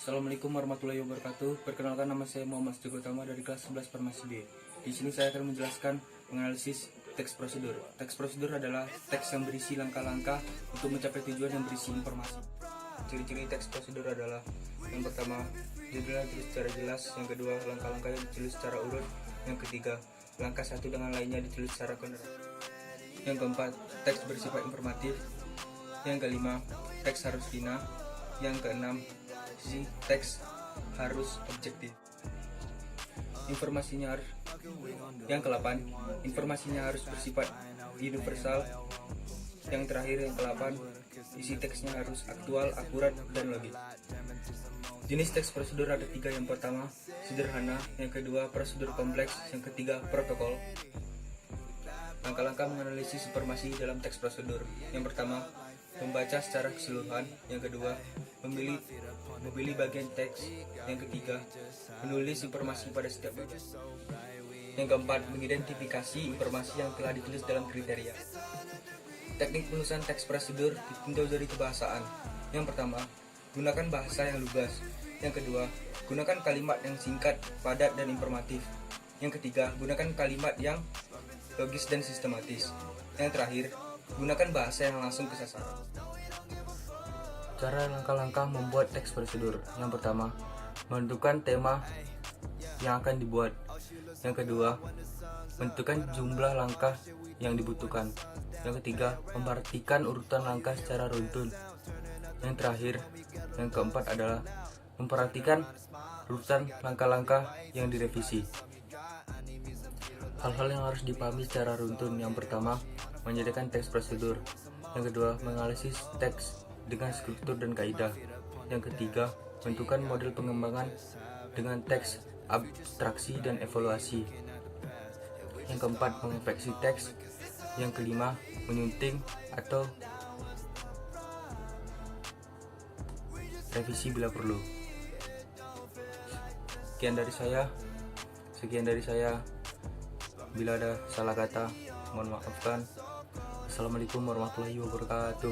Assalamualaikum warahmatullahi wabarakatuh. Perkenalkan, nama saya Muhammad Teguh Utama dari kelas 11 Farmasi B. Di sini saya akan menjelaskan menganalisis teks prosedur. Teks prosedur adalah teks yang berisi langkah-langkah untuk mencapai tujuan yang berisi informasi. Ciri-ciri teks prosedur adalah: yang pertama, judulnya ditulis secara jelas; yang kedua, langkah-langkahnya ditulis secara urut; yang ketiga, langkah satu dengan lainnya ditulis secara kronologis; yang keempat, teks bersifat informatif; yang kelima, teks harus fina; yang keenam, sisi teks harus objektif. Yang ke-8, informasinya harus bersifat universal. Yang terakhir, yang ke-8, isi teksnya harus aktual, akurat, dan logis. Jenis teks prosedur ada 3. Yang pertama, sederhana; yang kedua, prosedur kompleks; yang ketiga, protokol. Langkah-langkah menganalisis informasi dalam teks prosedur. Yang pertama, membaca secara keseluruhan; yang kedua, memilih bagian teks; yang ketiga, menulis informasi pada setiap bagian; yang keempat, mengidentifikasi informasi yang telah ditulis dalam kriteria. Teknik penulisan teks prosedur ditinjau dari kebahasaan. Yang pertama, gunakan bahasa yang lugas; yang kedua, gunakan kalimat yang singkat, padat, dan informatif; yang ketiga, gunakan kalimat yang logis dan sistematis; yang terakhir, gunakan bahasa yang langsung ke sasaran. Cara langkah-langkah membuat teks prosedur. Yang pertama, menentukan tema yang akan dibuat; yang kedua, menentukan jumlah langkah yang dibutuhkan; yang ketiga, memperhatikan urutan langkah secara runtun; yang terakhir, yang keempat adalah memperhatikan urutan langkah-langkah yang direvisi. Hal-hal yang harus dipahami secara runtun. Yang pertama, menyediakan teks prosedur; yang kedua, menganalisis teks dengan struktur dan kaidah; yang ketiga, menentukan model pengembangan dengan teks, abstraksi, dan evaluasi; yang keempat, menginspeksi teks; yang kelima, menyunting atau revisi bila perlu. Sekian dari saya. Bila ada salah kata, mohon maafkan. Assalamualaikum warahmatullahi wabarakatuh.